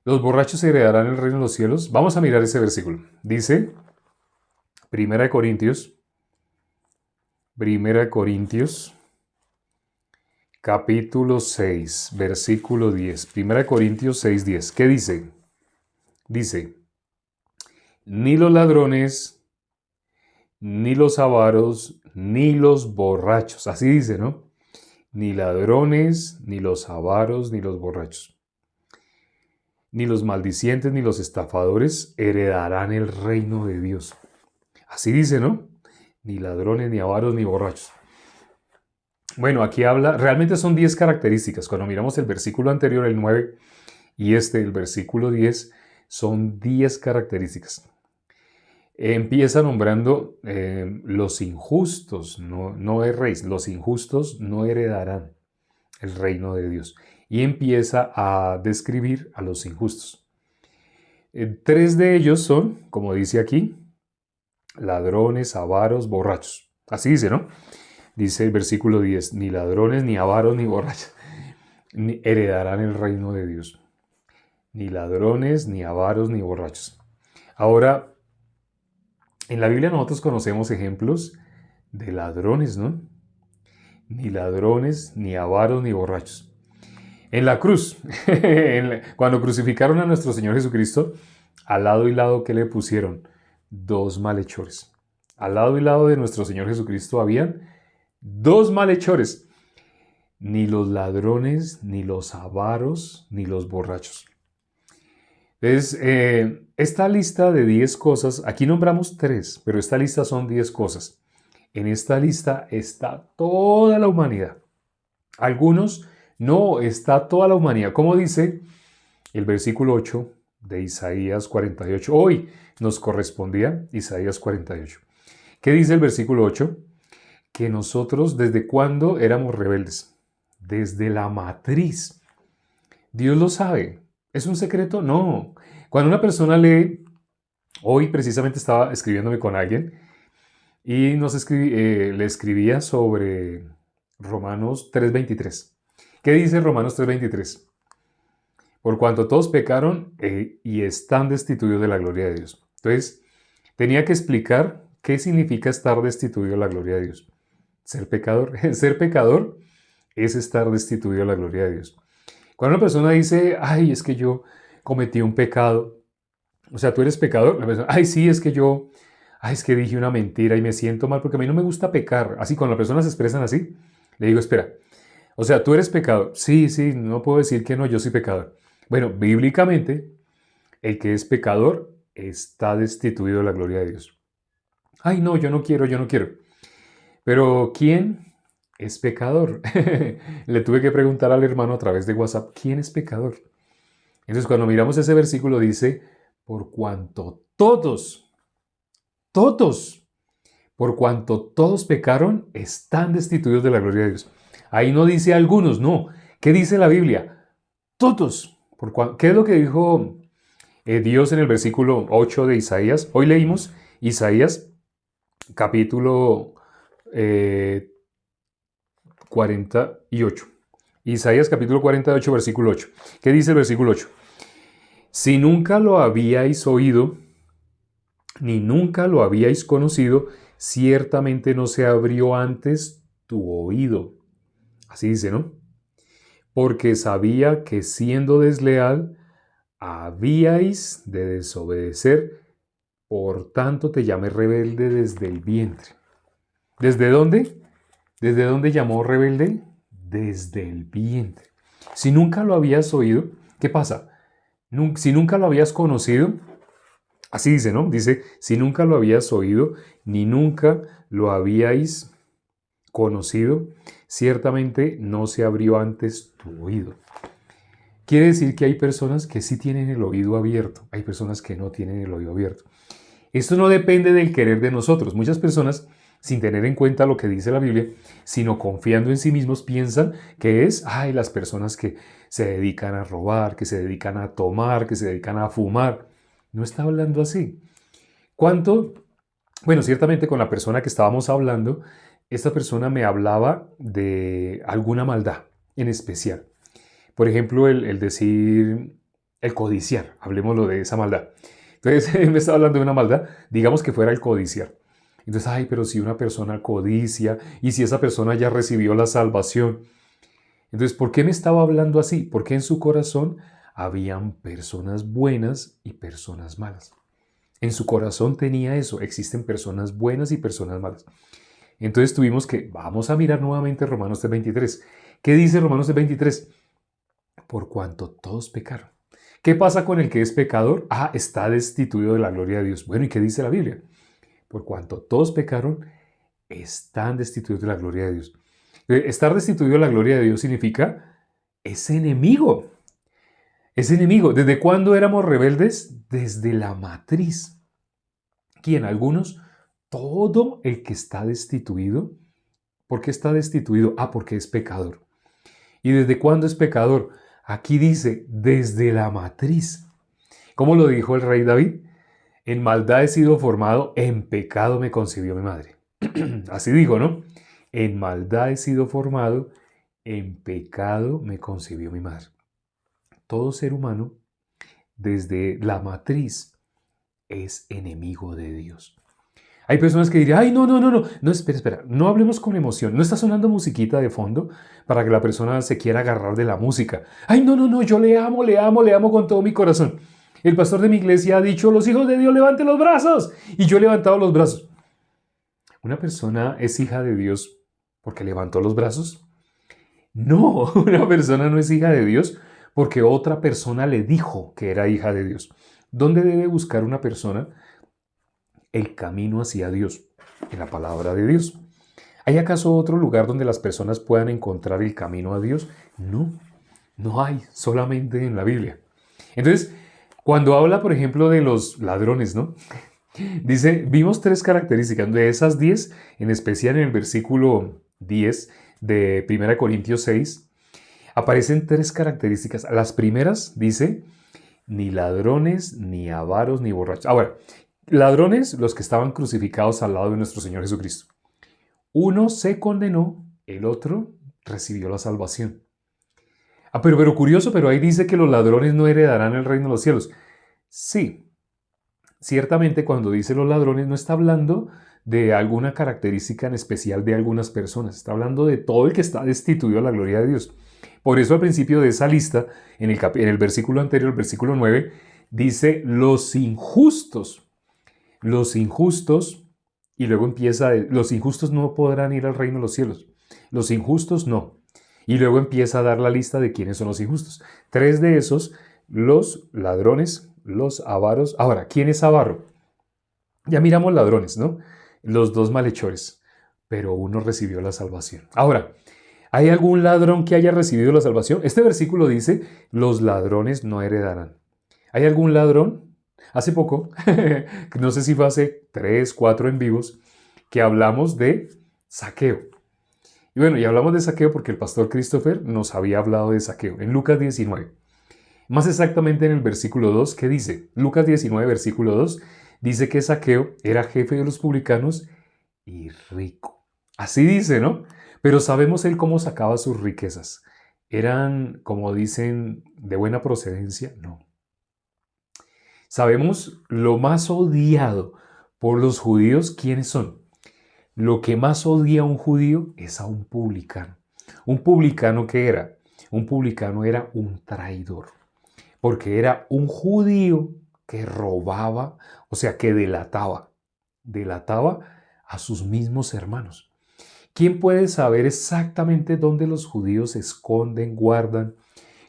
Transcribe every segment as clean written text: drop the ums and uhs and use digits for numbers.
Los borrachos heredarán el reino de los cielos. Vamos a mirar ese versículo. Dice, Primera de Corintios, Primera de Corintios, capítulo 6, versículo 10. Primera de Corintios 6, 10. ¿Qué dice? Dice, ni los ladrones, ni los avaros, ni los borrachos. Así dice, ¿no? Ni ladrones, ni los avaros, ni los borrachos, ni los maldicientes, ni los estafadores heredarán el reino de Dios. Así dice, ¿no? Ni ladrones, ni avaros, ni borrachos. Bueno, aquí habla, realmente son 10 características. Cuando miramos el versículo anterior, el 9, y el versículo 10, son 10 características. Empieza nombrando los injustos, no es rey, los injustos no heredarán el reino de Dios. Y empieza a describir a los injustos. Tres de ellos son, como dice aquí, ladrones, avaros, borrachos. Así dice, ¿no? Dice el versículo 10, ni ladrones, ni avaros, ni borrachos ni heredarán el reino de Dios. Ni ladrones, ni avaros, ni borrachos. Ahora, en la Biblia nosotros conocemos ejemplos de ladrones, ¿no? Ni ladrones, ni avaros, ni borrachos. En la cruz, cuando crucificaron a nuestro Señor Jesucristo, al lado y lado que le pusieron dos malhechores. Al lado y lado de nuestro Señor Jesucristo habían dos malhechores. Ni los ladrones, ni los avaros, ni los borrachos. Entonces, esta lista de 10 cosas, aquí nombramos 3, pero esta lista son 10 cosas. En esta lista está toda la humanidad. Algunos no, está toda la humanidad. Como dice el versículo 8 de Isaías 48. Hoy nos correspondía Isaías 48. ¿Qué dice el versículo 8? Que nosotros, ¿desde cuándo éramos rebeldes? Desde la matriz. Dios lo sabe. ¿Es un secreto? No. Cuando una persona lee, hoy precisamente estaba escribiéndome con alguien y le escribía sobre Romanos 3:23. ¿Qué dice Romanos 3:23? Por cuanto todos pecaron y están destituidos de la gloria de Dios. Entonces, tenía que explicar qué significa estar destituido de la gloria de Dios. Ser pecador. Ser pecador es estar destituido de la gloria de Dios. Cuando una persona dice, ay, es que yo cometí un pecado, o sea, tú eres pecador, la persona, ay, sí, es que dije una mentira y me siento mal porque a mí no me gusta pecar. Así, cuando las personas se expresan así, le digo, espera, o sea, tú eres pecador. Sí, sí, no puedo decir que no, yo soy pecador. Bueno, bíblicamente, el que es pecador está destituido de la gloria de Dios. Ay, no, yo no quiero, yo no quiero. Pero ¿quién es pecador? Le tuve que preguntar al hermano a través de WhatsApp, ¿quién es pecador? Entonces, cuando miramos ese versículo dice, por cuanto todos, por cuanto todos pecaron, están destituidos de la gloria de Dios. Ahí no dice algunos, no. ¿Qué dice la Biblia? Todos. ¿Qué es lo que dijo Dios en el versículo 8 de Isaías? Hoy leímos Isaías capítulo 48. Isaías capítulo 48, versículo 8. ¿Qué dice el versículo 8? Si nunca lo habíais oído, ni nunca lo habíais conocido, ciertamente no se abrió antes tu oído. Así dice, ¿no? Porque sabía que siendo desleal, habíais de desobedecer, por tanto te llamé rebelde desde el vientre. ¿Desde dónde? ¿Desde dónde llamó rebelde? Desde el vientre. Si nunca lo habías oído, ¿qué pasa? Si nunca lo habías conocido, así dice, ¿no? Dice, si nunca lo habías oído, ni nunca lo habíais conocido, ciertamente no se abrió antes tu oído. Quiere decir que hay personas que sí tienen el oído abierto, hay personas que no tienen el oído abierto. Esto no depende del querer de nosotros. Muchas personas, sin tener en cuenta lo que dice la Biblia, sino confiando en sí mismos, piensan que es, ay, las personas que se dedican a robar, que se dedican a tomar, que se dedican a fumar. No está hablando así. ¿Cuánto? Bueno, ciertamente con la persona que estábamos hablando, esta persona me hablaba de alguna maldad en especial. Por ejemplo, el decir, El codiciar, hablemoslo de esa maldad. Entonces, él me estaba hablando de una maldad, digamos que fuera el codiciar. Entonces, ay, pero si una persona codicia y si esa persona ya recibió la salvación. Entonces, ¿por qué me estaba hablando así? Porque en su corazón habían personas buenas y personas malas. En su corazón tenía eso, existen personas buenas y personas malas. Entonces tuvimos que, vamos a mirar nuevamente Romanos 3:23. ¿Qué dice Romanos 3:23? Por cuanto todos pecaron. ¿Qué pasa con el que es pecador? Ah, está destituido de la gloria de Dios. Bueno, ¿y qué dice la Biblia? Por cuanto todos pecaron, están destituidos de la gloria de Dios. Estar destituido de la gloria de Dios significa, es enemigo. Es enemigo. ¿Desde cuándo éramos rebeldes? Desde la matriz. ¿Quién? Algunos. Todo el que está destituido. ¿Por qué está destituido? Ah, porque es pecador. ¿Y desde cuándo es pecador? Aquí dice, desde la matriz. ¿Cómo lo dijo el rey David? En maldad he sido formado, en pecado me concibió mi madre. Así dijo, ¿no? En maldad he sido formado, en pecado me concibió mi madre. Todo ser humano, desde la matriz, es enemigo de Dios. Hay personas que dirían, ay, no, espera, no hablemos con emoción, no está sonando musiquita de fondo para que la persona se quiera agarrar de la música. Ay, no, yo le amo con todo mi corazón. El pastor de mi iglesia ha dicho, los hijos de Dios levanten los brazos, y yo he levantado los brazos. ¿Una persona es hija de Dios porque levantó los brazos? No, una persona no es hija de Dios porque otra persona le dijo que era hija de Dios. ¿Dónde debe buscar una persona el camino hacia Dios? En la palabra de Dios. ¿Hay acaso otro lugar donde las personas puedan encontrar el camino a Dios? No, no hay, solamente en la Biblia. Entonces, cuando habla, por ejemplo, de los ladrones, ¿no? Dice, vimos 3 características. De esas 10, en especial en el versículo 10 de 1 Corintios 6, aparecen 3 características. Las primeras, dice, ni ladrones, ni avaros, ni borrachos. Ahora, ladrones, los que estaban crucificados al lado de nuestro Señor Jesucristo. Uno se condenó, el otro recibió la salvación. Ah, pero curioso, pero ahí dice que los ladrones no heredarán el reino de los cielos. Sí, ciertamente cuando dice los ladrones no está hablando de alguna característica en especial de algunas personas, está hablando de todo el que está destituido de la gloria de Dios. Por eso al principio de esa lista, en el versículo anterior, el versículo 9, dice los injustos, y luego empieza, los injustos no podrán ir al reino de los cielos, los injustos no. Y luego empieza a dar la lista de quiénes son los injustos. 3 de esos, los ladrones, los avaros. Ahora, ¿quién es avaro? Ya miramos ladrones, ¿no? Los 2 malhechores, pero uno recibió la salvación. Ahora, ¿hay algún ladrón que haya recibido la salvación? Este versículo dice, los ladrones no heredarán. ¿Hay algún ladrón? Hace poco, no sé si fue hace 3, 4 en vivos, que hablamos de saqueo. Y bueno, y hablamos de saqueo porque el pastor Christopher nos había hablado de saqueo en Lucas 19. Más exactamente en el versículo 2, ¿qué dice? Lucas 19, versículo 2, dice que Saqueo era jefe de los publicanos y rico. Así dice, ¿no? Pero ¿sabemos él cómo sacaba sus riquezas? ¿Eran, como dicen, de buena procedencia? No. Sabemos lo más odiado por los judíos, ¿quiénes son? Lo que más odia a un judío es a un publicano. ¿Un publicano qué era? Un publicano era un traidor, porque era un judío que robaba, o sea, que delataba a sus mismos hermanos. ¿Quién puede saber exactamente dónde los judíos se esconden, guardan,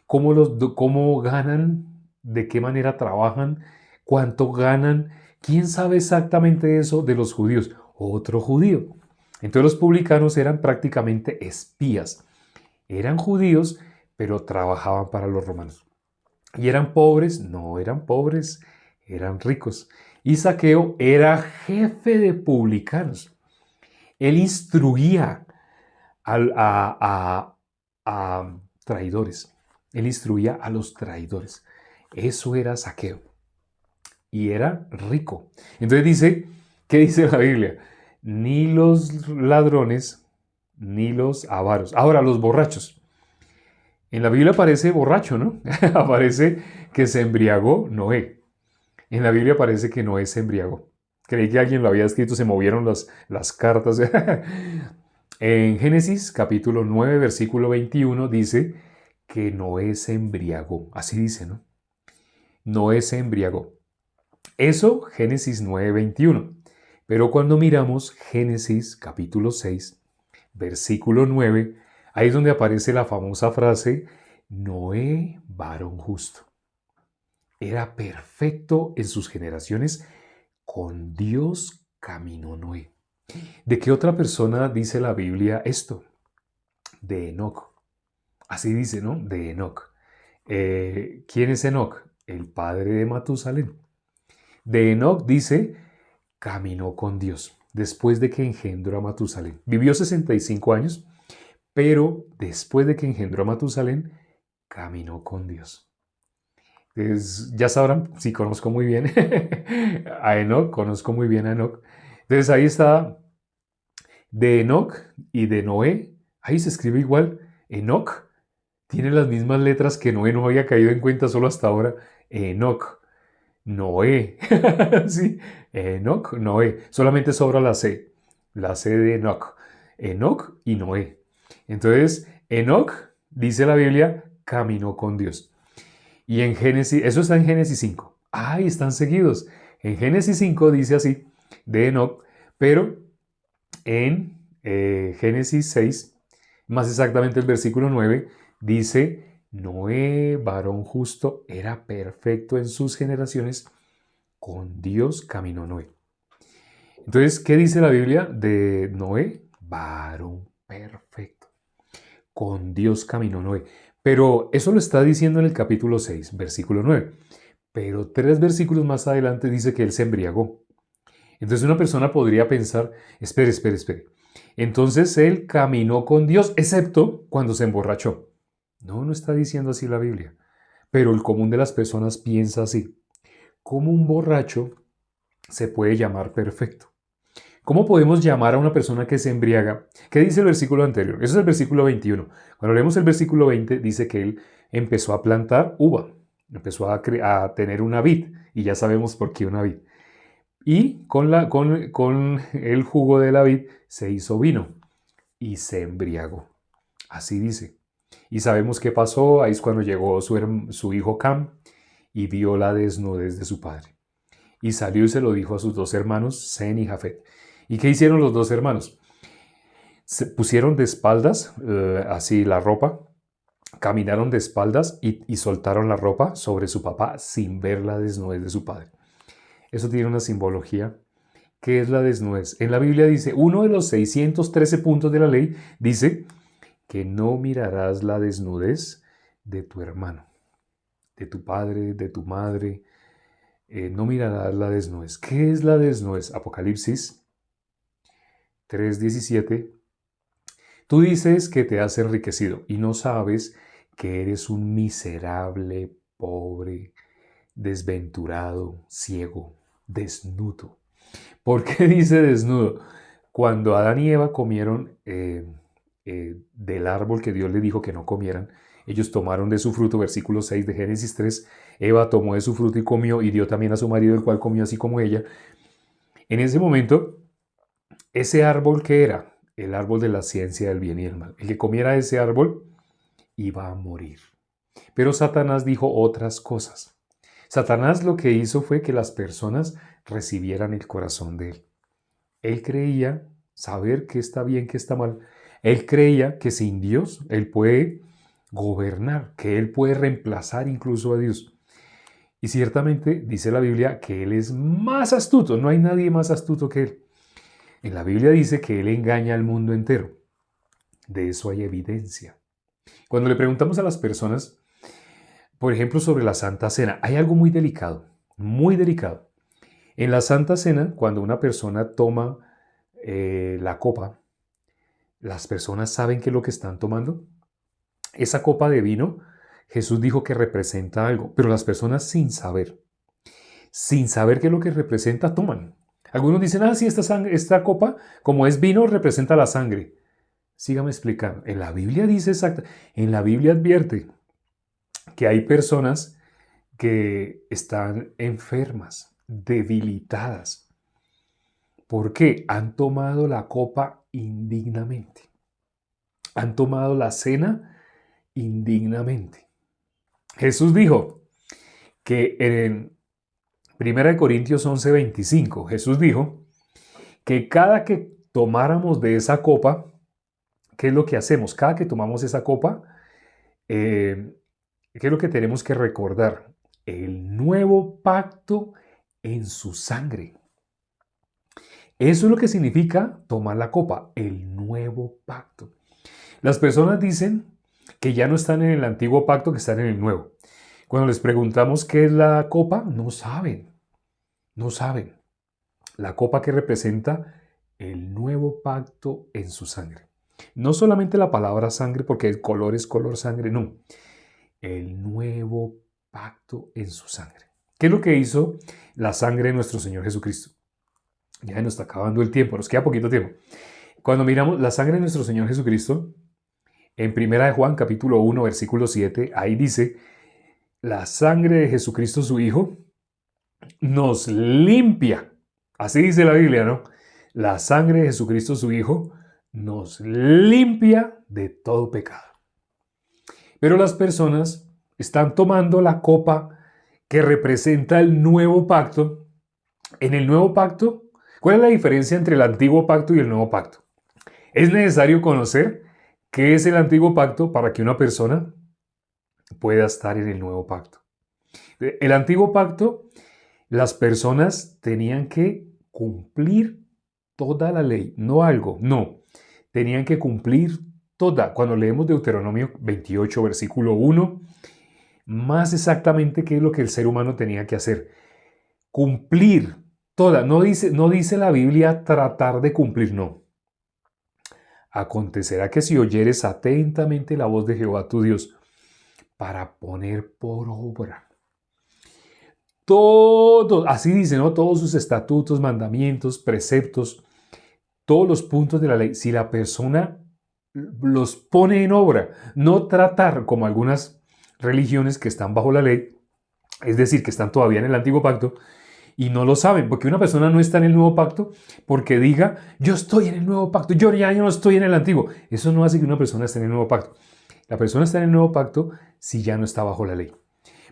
cómo ganan, de qué manera trabajan, cuánto ganan? ¿Quién sabe exactamente eso de los judíos? Otro judío. Entonces los publicanos eran prácticamente espías. Eran judíos, pero trabajaban para los romanos. ¿Y eran pobres? No eran pobres, eran ricos. Y Saqueo era jefe de publicanos. Él instruía a traidores. Él instruía a los traidores. Eso era Saqueo. Y era rico. Entonces dice, ¿qué dice la Biblia? Ni los ladrones, ni los avaros. Ahora, los borrachos. En la Biblia aparece borracho, ¿no? Aparece que se embriagó Noé. En la Biblia parece que Noé se embriagó. Creí que alguien lo había escrito, se movieron las cartas. En Génesis capítulo 9, versículo 21 dice que Noé se embriagó. Así dice, ¿no? Noé se embriagó. Eso, Génesis 9, 21. Pero cuando miramos Génesis capítulo 6, versículo 9, ahí es donde aparece la famosa frase, Noé, varón justo. Era perfecto en sus generaciones, con Dios caminó Noé. ¿De qué otra persona dice la Biblia esto? De Enoc. Así dice, ¿no? De Enoc. ¿Quién es Enoc? El padre de Matusalén. De Enoc dice, caminó con Dios después de que engendró a Matusalén. Vivió 65 años, pero después de que engendró a Matusalén, caminó con Dios. Entonces, ya sabrán, sí conozco muy bien a Enoc, conozco muy bien a Enoc. Entonces ahí está de Enoc y de Noé. Ahí se escribe igual. Enoc tiene las mismas letras que Noé, no había caído en cuenta solo hasta ahora. Enoc, Noé. Sí, Enoc, Noé. Solamente sobra la C de Enoc. Enoc y Noé. Entonces, Enoc, dice la Biblia, caminó con Dios. Y en Génesis, eso está en Génesis 5. ¡Ay, están seguidos! En Génesis 5 dice así, de Enoc, pero en Génesis 6, más exactamente el versículo 9, dice, Noé, varón justo, era perfecto en sus generaciones, con Dios caminó Noé. Entonces, ¿qué dice la Biblia de Noé? Varón perfecto. Con Dios caminó Noé. Pero eso lo está diciendo en el capítulo 6, versículo 9. Pero 3 versículos más adelante dice que él se embriagó. Entonces una persona podría pensar, espere. Entonces él caminó con Dios, excepto cuando se emborrachó. No, no está diciendo así la Biblia. Pero el común de las personas piensa así. ¿Cómo un borracho se puede llamar perfecto? ¿Cómo podemos llamar a una persona que se embriaga? ¿Qué dice el versículo anterior? Eso es el versículo 21. Cuando leemos el versículo 20, dice que él empezó a plantar uva, empezó a tener una vid, y ya sabemos por qué una vid. Y con el jugo de la vid se hizo vino y se embriagó. Así dice. Y sabemos qué pasó. Ahí es cuando llegó su hijo Cam y vio la desnudez de su padre. Y salió y se lo dijo a sus 2 hermanos, Sem y Jafet. ¿Y qué hicieron los 2 hermanos? Se pusieron de espaldas, así la ropa, caminaron de espaldas y soltaron la ropa sobre su papá sin ver la desnudez de su padre. Eso tiene una simbología. ¿Qué es la desnudez? En la Biblia dice, uno de los 613 puntos de la ley dice que no mirarás la desnudez de tu hermano, de tu padre, de tu madre. No mirarás la desnudez. ¿Qué es la desnudez? Apocalipsis 3:17. Tú dices que te has enriquecido y no sabes que eres un miserable, pobre, desventurado, ciego, desnudo. ¿Por qué dice desnudo? Cuando Adán y Eva comieron del árbol que Dios le dijo que no comieran, ellos tomaron de su fruto, versículo 6 de Génesis 3, Eva tomó de su fruto y comió, y dio también a su marido, el cual comió así como ella. En ese momento, ese árbol que era el árbol de la ciencia del bien y el mal, el que comiera ese árbol iba a morir. Pero Satanás dijo otras cosas. Satanás lo que hizo fue que las personas recibieran el corazón de él. Él creía saber qué está bien, qué está mal. Él creía que sin Dios él puede gobernar, que él puede reemplazar incluso a Dios. Y ciertamente dice la Biblia que él es más astuto, no hay nadie más astuto que él. En la Biblia dice que él engaña al mundo entero. De eso hay evidencia. Cuando le preguntamos a las personas, por ejemplo, sobre la Santa Cena, hay algo muy delicado, muy delicado. En la Santa Cena, cuando una persona toma la copa, las personas saben qué es lo que están tomando. Esa copa de vino, Jesús dijo que representa algo, pero las personas sin saber qué es lo que representa, toman. Algunos dicen, sí, esta copa, como es vino, representa la sangre. Sígame explicando. En la Biblia dice exacto, en la Biblia advierte que hay personas que están enfermas, debilitadas. ¿Por qué? Han tomado la copa indignamente. Han tomado la cena indignamente. Jesús dijo que en 1 Corintios 11:25, Jesús dijo que cada que tomáramos de esa copa, ¿qué es lo que hacemos? Cada que tomamos esa copa, ¿qué es lo que tenemos que recordar? El nuevo pacto en su sangre. Eso es lo que significa tomar la copa, el nuevo pacto. Las personas dicen que ya no están en el antiguo pacto, que están en el nuevo. Cuando les preguntamos qué es la copa, no saben. No saben. La copa que representa el nuevo pacto en su sangre. No solamente la palabra sangre, porque el color es color sangre, no. El nuevo pacto en su sangre. ¿Qué es lo que hizo la sangre de nuestro Señor Jesucristo? Ya nos está acabando el tiempo, nos queda poquito tiempo. Cuando miramos la sangre de nuestro Señor Jesucristo, en 1 Juan capítulo 1, versículo 7, ahí dice, la sangre de Jesucristo su Hijo nos limpia. Así dice la Biblia, ¿no? La sangre de Jesucristo su Hijo nos limpia de todo pecado. Pero las personas están tomando la copa que representa el nuevo pacto. En el nuevo pacto, ¿cuál es la diferencia entre el antiguo pacto y el nuevo pacto? Es necesario conocer qué es el antiguo pacto para que una persona pueda estar en el nuevo pacto. El antiguo pacto, las personas tenían que cumplir toda la ley, no algo, no. Tenían que cumplir toda. Cuando leemos Deuteronomio 28, versículo 1, más exactamente qué es lo que el ser humano tenía que hacer. Cumplir toda. No dice la Biblia tratar de cumplir, no. Acontecerá que si oyeres atentamente la voz de Jehová tu Dios, para poner por obra todo, así dice, ¿no? Todos sus estatutos, mandamientos, preceptos, todos los puntos de la ley, si la persona los pone en obra, no tratar como algunas religiones que están bajo la ley, es decir, que están todavía en el antiguo pacto y no lo saben, porque una persona no está en el nuevo pacto porque diga, yo estoy en el nuevo pacto, yo no estoy en el antiguo. Eso no hace que una persona esté en el nuevo pacto. La persona está en el nuevo pacto si ya no está bajo la ley.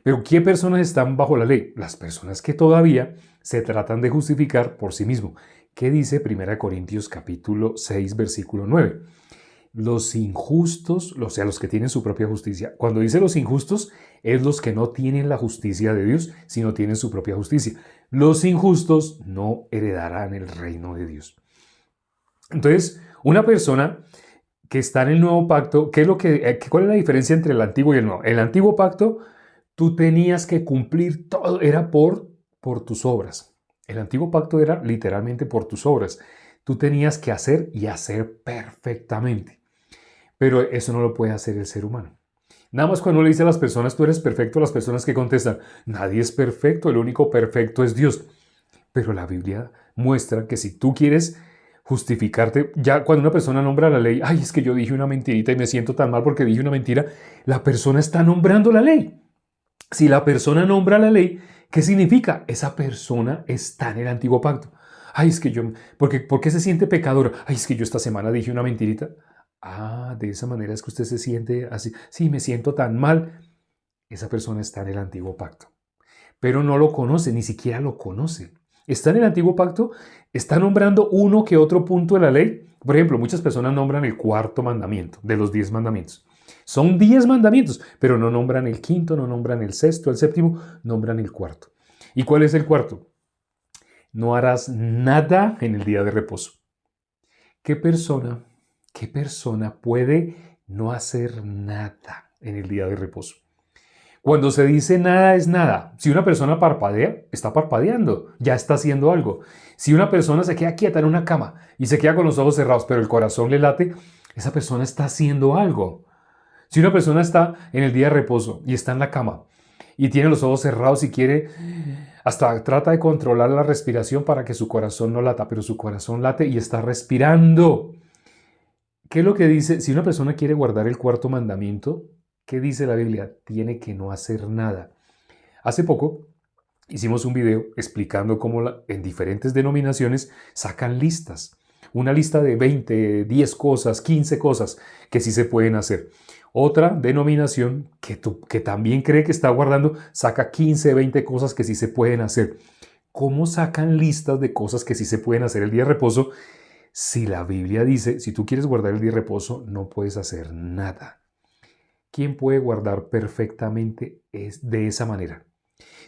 Pero ¿qué personas están bajo la ley? Las personas que todavía se tratan de justificar por sí mismos. ¿Qué dice 1 Corintios capítulo 6, versículo 9? Los injustos, o sea, los que tienen su propia justicia. Cuando dice los injustos, es los que no tienen la justicia de Dios, sino tienen su propia justicia. Los injustos no heredarán el reino de Dios. Entonces, una persona que está en el nuevo pacto, ¿cuál es la diferencia entre el antiguo y el nuevo? El antiguo pacto, tú tenías que cumplir todo, era por tus obras. El antiguo pacto era literalmente por tus obras. Tú tenías que hacer y hacer perfectamente. Pero eso no lo puede hacer el ser humano. Nada más cuando le dice a las personas, tú eres perfecto, las personas que contestan, nadie es perfecto, el único perfecto es Dios. Pero la Biblia muestra que si tú quieres justificarte, ya cuando una persona nombra la ley, ay, es que yo dije una mentirita y me siento tan mal porque dije una mentira, la persona está nombrando la ley. Si la persona nombra la ley, ¿qué significa? Esa persona está en el antiguo pacto. Ay, es que ¿por qué se siente pecador? Ay, es que yo esta semana dije una mentirita. Ah, de esa manera es que usted se siente así. Sí, me siento tan mal. Esa persona está en el antiguo pacto. Pero no lo conoce, ni siquiera lo conoce. Está en el antiguo pacto, está nombrando uno que otro punto de la ley. Por ejemplo, muchas personas nombran el cuarto mandamiento de los 10 mandamientos. Son 10 mandamientos, pero no nombran el quinto, no nombran el sexto, el séptimo, nombran el cuarto. ¿Y cuál es el cuarto? No harás nada en el día de reposo. ¿Qué persona puede no hacer nada en el día de reposo? Cuando se dice nada es nada. Si una persona parpadea, está parpadeando, ya está haciendo algo. Si una persona se queda quieta en una cama y se queda con los ojos cerrados, pero el corazón le late, esa persona está haciendo algo. Si una persona está en el día de reposo y está en la cama y tiene los ojos cerrados y quiere, hasta trata de controlar la respiración para que su corazón no lata, pero su corazón late y está respirando. ¿Qué es lo que dice? Si una persona quiere guardar el cuarto mandamiento, ¿qué dice la Biblia? Tiene que no hacer nada. Hace poco hicimos un video explicando cómo en diferentes denominaciones sacan listas. Una lista de 20, 10 cosas, 15 cosas que sí se pueden hacer. Otra denominación que también cree que está guardando saca 15, 20 cosas que sí se pueden hacer. ¿Cómo sacan listas de cosas que sí se pueden hacer el día de reposo? Si la Biblia dice, si tú quieres guardar el día de reposo, no puedes hacer nada. ¿Quién puede guardar perfectamente de esa manera?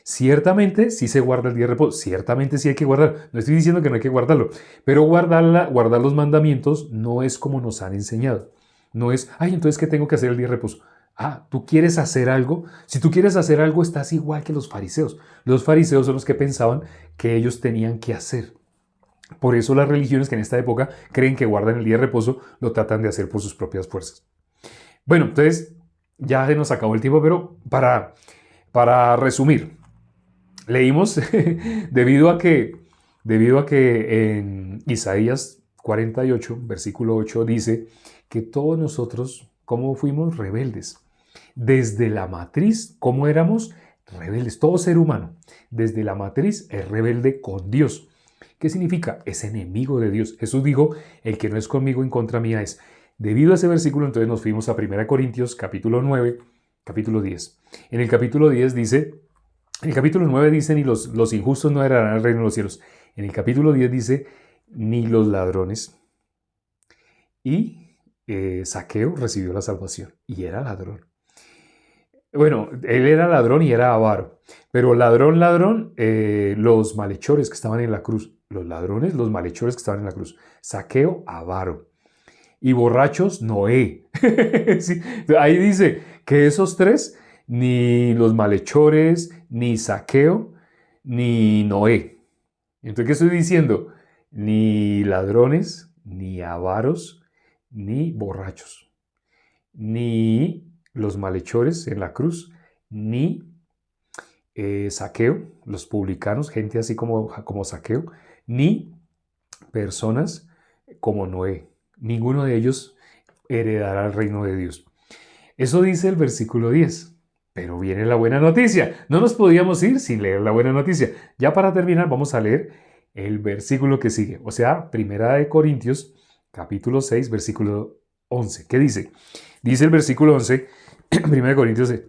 Ciertamente sí se guarda el día de reposo, ciertamente sí hay que guardar. No estoy diciendo que no hay que guardarlo, pero guardar los mandamientos no es como nos han enseñado. No es, ay, entonces, ¿qué tengo que hacer el día de reposo? Ah, ¿tú quieres hacer algo? Si tú quieres hacer algo, estás igual que los fariseos. Los fariseos son los que pensaban que ellos tenían que hacer. Por eso las religiones que en esta época creen que guardan el día de reposo, lo tratan de hacer por sus propias fuerzas. Bueno, entonces ya se nos acabó el tiempo, pero para resumir, leímos debido a que en Isaías 48, versículo 8, dice que todos nosotros, ¿cómo fuimos rebeldes? Desde la matriz, ¿cómo éramos rebeldes? Todo ser humano, desde la matriz es rebelde con Dios. ¿Qué significa? Es enemigo de Dios. Jesús dijo, el que no es conmigo en contra mía es. Debido a ese versículo, entonces nos fuimos a 1 Corintios, capítulo 9, capítulo 10. En el capítulo 10 dice, en el capítulo 9 dice, ni los injustos no heredarán el reino de los cielos. En el capítulo 10 dice, ni los ladrones. Y Zaqueo recibió la salvación y era ladrón. Bueno, él era ladrón y era avaro. Pero ladrón, los malhechores que estaban en la cruz. Los ladrones, los malhechores que estaban en la cruz. Zaqueo, avaro. Y borrachos, Noé. Sí, ahí dice que esos tres, ni los malhechores, ni Zaqueo, ni Noé. Entonces, ¿qué estoy diciendo? Ni ladrones, ni avaros, ni borrachos, ni los malhechores en la cruz, ni Zaqueo, los publicanos, gente así como Zaqueo, ni personas como Noé. Ninguno de ellos heredará el reino de Dios. Eso dice el versículo 10. Pero viene la buena noticia. No nos podíamos ir sin leer la buena noticia. Ya para terminar vamos a leer el versículo que sigue. O sea, 1 Corintios, capítulo 6, versículo 11. ¿Qué dice? Dice el versículo 11, 1 Corintios 6.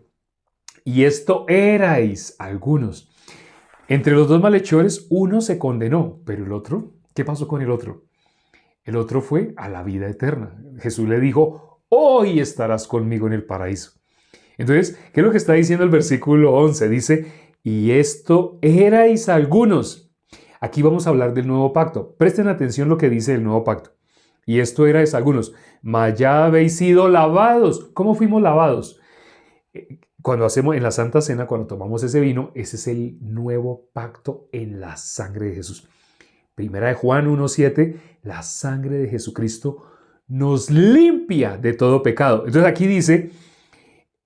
Y esto erais algunos. Entre los dos malhechores, uno se condenó, pero el otro, ¿qué pasó con el otro? El otro fue a la vida eterna. Jesús le dijo, hoy estarás conmigo en el paraíso. Entonces, ¿qué es lo que está diciendo el versículo 11? Dice, y esto erais algunos. Aquí vamos a hablar del nuevo pacto. Presten atención lo que dice el nuevo pacto. Y esto erais algunos. Mas ya habéis sido lavados. ¿Cómo fuimos lavados? Cuando hacemos en la Santa Cena, cuando tomamos ese vino, ese es el nuevo pacto en la sangre de Jesús. Primera de Juan 1:7, la sangre de Jesucristo nos limpia de todo pecado. Entonces aquí dice,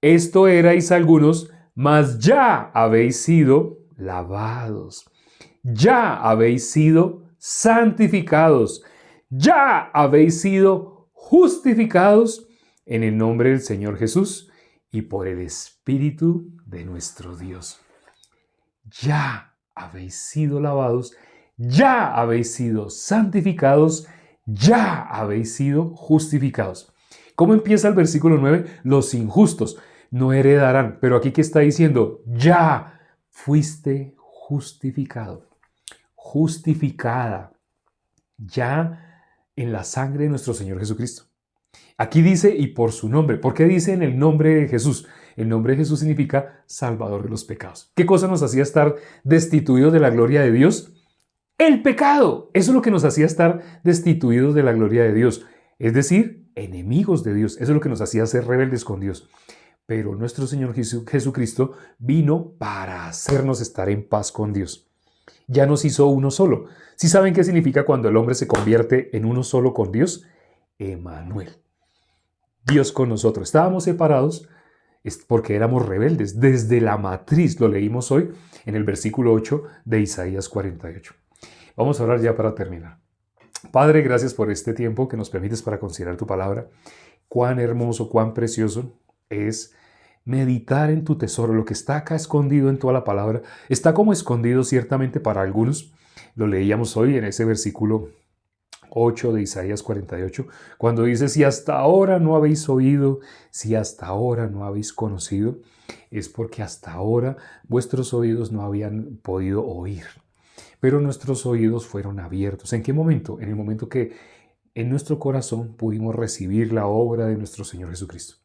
esto erais algunos, mas ya habéis sido lavados, ya habéis sido santificados, ya habéis sido justificados en el nombre del Señor Jesús y por el Espíritu de nuestro Dios. Ya habéis sido lavados, ya habéis sido santificados, ya habéis sido justificados. ¿Cómo empieza el versículo 9? Los injustos no heredarán. Pero aquí, ¿qué está diciendo? Ya fuiste justificado, justificada, ya en la sangre de nuestro Señor Jesucristo. Aquí dice, y por su nombre. ¿Por qué dice en el nombre de Jesús? El nombre de Jesús significa Salvador de los pecados. ¿Qué cosa nos hacía estar destituidos de la gloria de Dios? El pecado. Eso es lo que nos hacía estar destituidos de la gloria de Dios. Es decir, enemigos de Dios. Eso es lo que nos hacía ser rebeldes con Dios. Pero nuestro Señor Jesucristo vino para hacernos estar en paz con Dios. Ya nos hizo uno solo. ¿Sí saben qué significa cuando el hombre se convierte en uno solo con Dios? Emmanuel. Dios con nosotros. Estábamos separados porque éramos rebeldes. Desde la matriz, lo leímos hoy en el versículo 8 de Isaías 48. Vamos a orar ya para terminar. Padre, gracias por este tiempo que nos permites para considerar tu palabra. Cuán hermoso, cuán precioso es meditar en tu tesoro, lo que está acá escondido en toda la palabra, está como escondido ciertamente para algunos. Lo leíamos hoy en ese versículo 8 de Isaías 48, cuando dice, si hasta ahora no habéis oído, si hasta ahora no habéis conocido, es porque hasta ahora vuestros oídos no habían podido oír. Pero nuestros oídos fueron abiertos. ¿En qué momento? En el momento que en nuestro corazón pudimos recibir la obra de nuestro Señor Jesucristo.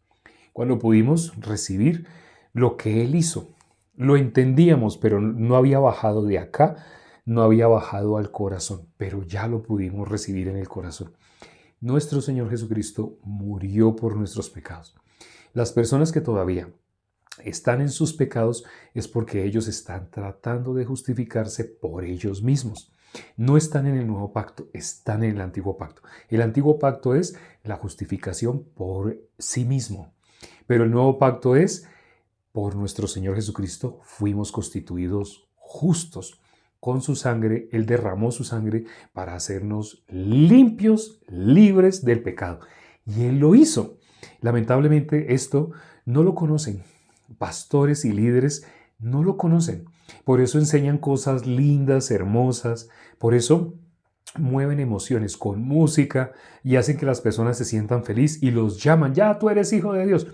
Cuando pudimos recibir lo que Él hizo. Lo entendíamos, pero no había bajado de acá, no había bajado al corazón, pero ya lo pudimos recibir en el corazón. Nuestro Señor Jesucristo murió por nuestros pecados. Las personas que todavía están en sus pecados es porque ellos están tratando de justificarse por ellos mismos. No están en el nuevo pacto, están en el antiguo pacto. El antiguo pacto es la justificación por sí mismo, pero el nuevo pacto es por nuestro Señor Jesucristo fuimos constituidos justos. Con su sangre, Él derramó su sangre para hacernos limpios, libres del pecado. Y Él lo hizo. Lamentablemente esto no lo conocen. Pastores y líderes no lo conocen. Por eso enseñan cosas lindas, hermosas. Por eso mueven emociones con música y hacen que las personas se sientan felices y los llaman, ya tú eres hijo de Dios.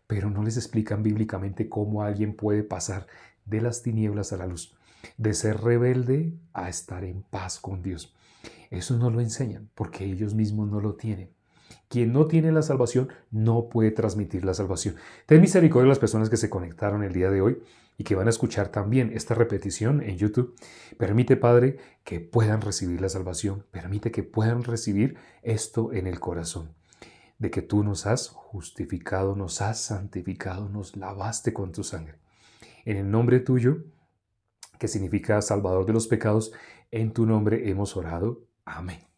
Pero no les explican bíblicamente cómo alguien puede pasar de las tinieblas a la luz, de ser rebelde a estar en paz con Dios. Eso no lo enseñan porque ellos mismos no lo tienen. Quien no tiene la salvación no puede transmitir la salvación. Ten misericordia de las personas que se conectaron el día de hoy y que van a escuchar también esta repetición en YouTube. Permite, Padre, que puedan recibir la salvación. Permite que puedan recibir esto en el corazón. De que tú nos has justificado, nos has santificado, nos lavaste con tu sangre. En el nombre tuyo, que significa Salvador de los pecados, en tu nombre hemos orado. Amén.